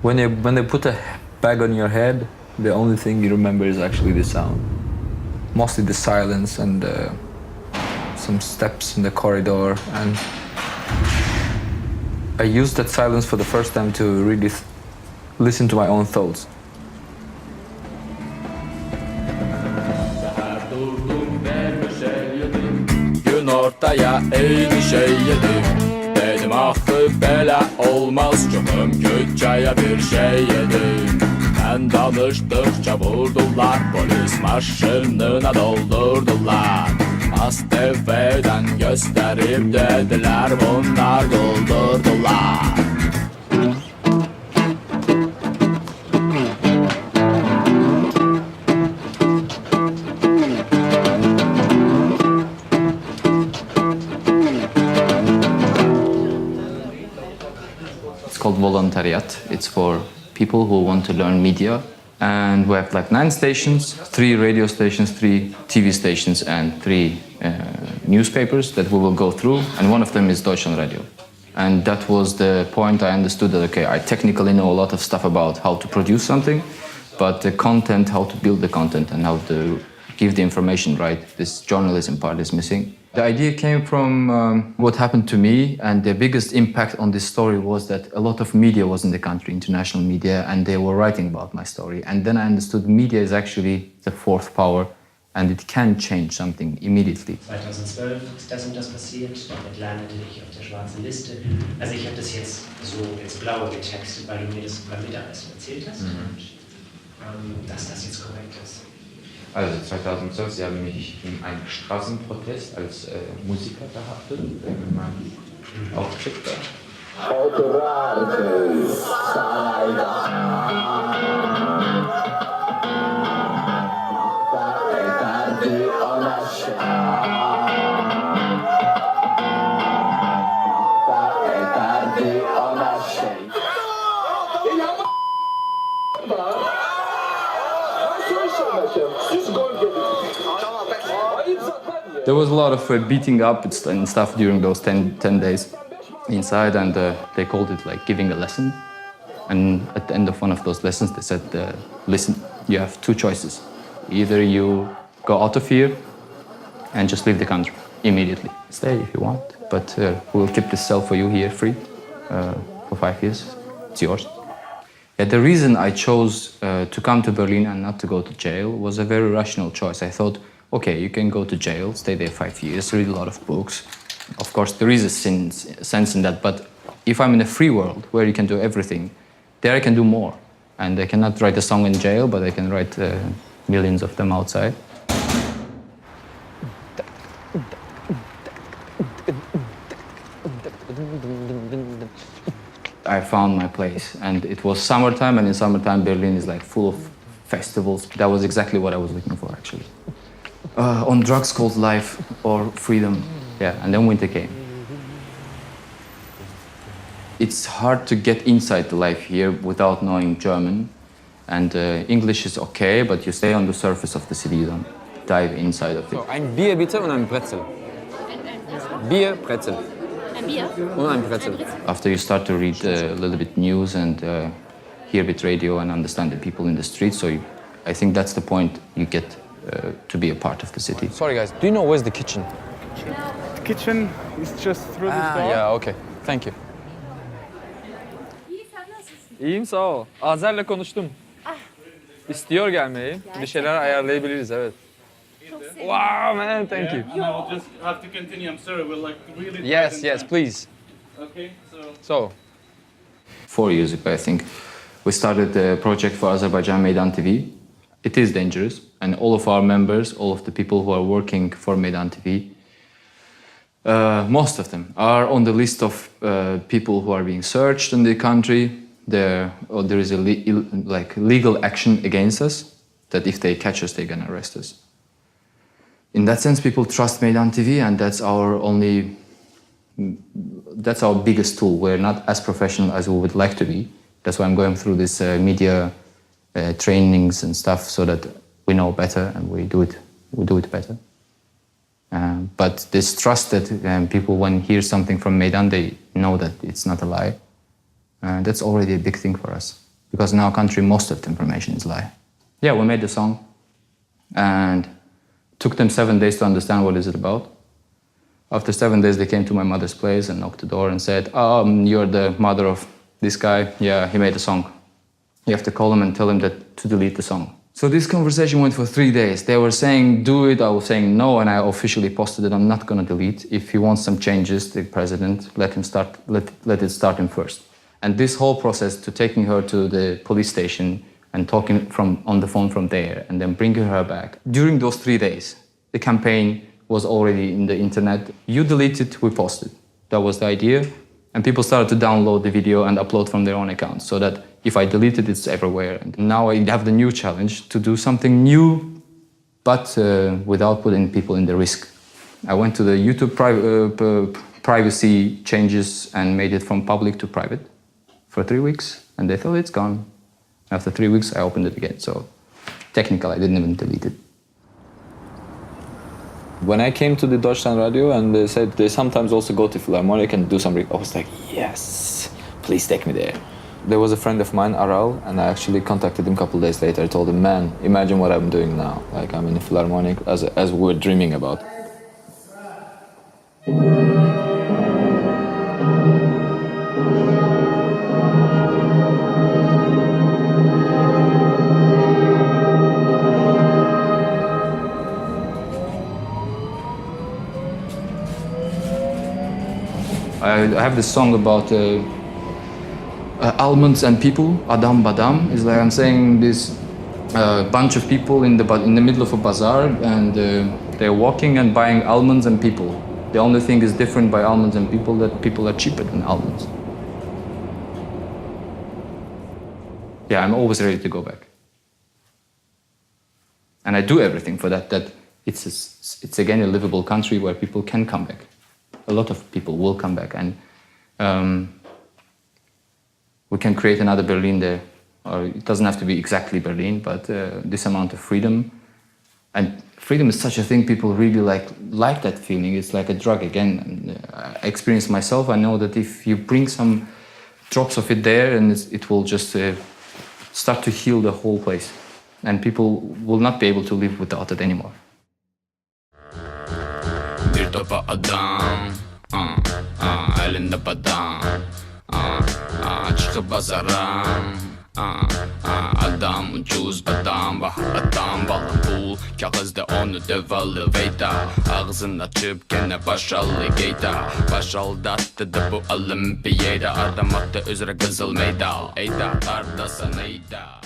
When they put a bag on your head, the only thing you remember is actually the sound. Mostly the silence and some steps in the corridor. And I used that silence for the first time to really listen to my own thoughts. Gün ortaya aynı şey yedim. Dedim ahı bela olmaz, çok kötüye bir şey yedim. Ben danıştıkça vurdular, polis maşınına doldurdular. Astefeden gösterip dediler bunlar doldurdular. It's called Volontariat. It's for people who want to learn media. And we have like 9 stations, 3 radio stations, 3 TV stations, and 3 newspapers that we will go through. And one of them is Deutschland Radio. And that was the point I understood that, okay, I technically know a lot of stuff about how to produce something, but the content, how to build the content and how to give the information right, this journalism part is missing. The idea came from what happened to me, and the biggest impact on this story was that a lot of media was in the country, international media, and they were writing about my story. And then I understood media is actually the fourth power, and it can change something immediately. 2012 ist das und das passiert, damit landete ich auf der schwarzen Liste. Also ich habe das jetzt so ins Blaue getextet, weil du mir das beim Mittagessen erzählt hast und dass das jetzt korrekt ist. Also 2012, sie haben mich in einem Straßenprotest als Musiker verhaftet, wenn man auftritt da. There was a lot of beating up and stuff during those 10 days inside, and they called it like giving a lesson. And at the end of one of those lessons, they said, listen, you have 2 choices. Either you go out of here and just leave the country immediately. Stay if you want, but we'll keep this cell for you here free for 5 years. It's yours. Yeah, the reason I chose to come to Berlin and not to go to jail was a very rational choice. I thought, okay, you can go to jail, stay there 5 years, read a lot of books. Of course, there is a sense in that, but if I'm in a free world where you can do everything, there I can do more. And I cannot write a song in jail, but I can write millions of them outside. I found my place, and it was summertime, and in summertime Berlin is like full of festivals. That was exactly what I was looking for, actually. On drugs called life or freedom, yeah, and then winter came. It's hard to get inside the life here without knowing German, and English is okay, but you stay on the surface of the city, you don't dive inside of it. So, ein Bier bitte und ein Brezel. Bier, Brezel. Ein Bier? Und ein Brezel. After you start to read a little bit news and hear a bit radio and understand the people in the street, so I think that's the point you get to be a part of the city. Sorry guys, do you know where's the kitchen? The kitchen is just through this door. Yeah, okay. Thank you. İyiyim sağ ol. Azer'le konuştum. İstiyor gelmeyi. Bir şeyler ayarlayabiliriz evet. Wow man, thank you. We'll just have to continue. I'm sorry, we're like really. Yes, please. Okay, So, 4 years ago, I think, we started a project for Azerbaijan Meydan TV. It is dangerous, and all of our members, all of the people who are working for Meydan TV, most of them are on the list of people who are being searched in the country. There is a legal action against us, that if they catch us, they're gonna arrest us. In that sense, people trust Meydan TV, and that's our biggest tool. We're not as professional as we would like to be. That's why I'm going through this media trainings and stuff, so that we know better and we do it better. But this trust that people, when hear something from Meydan, they know that it's not a lie. That's already a big thing for us. because in our country most of the information is lie. Yeah, we made the song and took them 7 days to understand what is it about. After 7 days they came to my mother's place and knocked the door and said, you're the mother of this guy, yeah, he made a song. You have to call him and tell him that to delete the song. So this conversation went for 3 days. They were saying, do it, I was saying no, and I officially posted it, I'm not gonna delete. If he wants some changes, the president, let it start him first. And this whole process to taking her to the police station and talking on the phone from there and then bringing her back. During those 3 days, the campaign was already in the internet. You delete it, we post it. That was the idea. And people started to download the video and upload from their own accounts so that if I delete it, it's everywhere. And now I have the new challenge to do something new, but without putting people in the risk. I went to the YouTube privacy changes and made it from public to private for 3 weeks, and they thought it's gone. After 3 weeks, I opened it again, so technically I didn't even delete it. When I came to the Deutschland radio and they said they sometimes also go to Philharmonic and do some, I was like, yes, please take me there. There was a friend of mine, Aral, and I actually contacted him a couple of days later. I told him, man, imagine what I'm doing now. Like I'm in the Philharmonic as we were dreaming about. I have this song about almonds and people, Adam Badam. It's like I'm saying this bunch of people in the middle of a bazaar and they're walking and buying almonds and people. The only thing is different by almonds and people that people are cheaper than almonds. Yeah, I'm always ready to go back. And I do everything for that it's again a livable country where people can come back. A lot of people will come back and we can create another Berlin there. Or it doesn't have to be exactly Berlin, but this amount of freedom. And freedom is such a thing, people really like that feeling. It's like a drug again. And, I experienced myself, I know that if you bring some drops of it there, and it will just start to heal the whole place. And people will not be able to live without it anymore. Bir topa adam, elinde badam, çıkıp pazara, adam ucuz adam, baharattan balın bul, kağızda onu devalüveyda, ağzını açıp gene başarılı geyda, başarıdattı da bu olimpiyada, aramakta üzere kızıl meydal, eyda, ardasa neyda.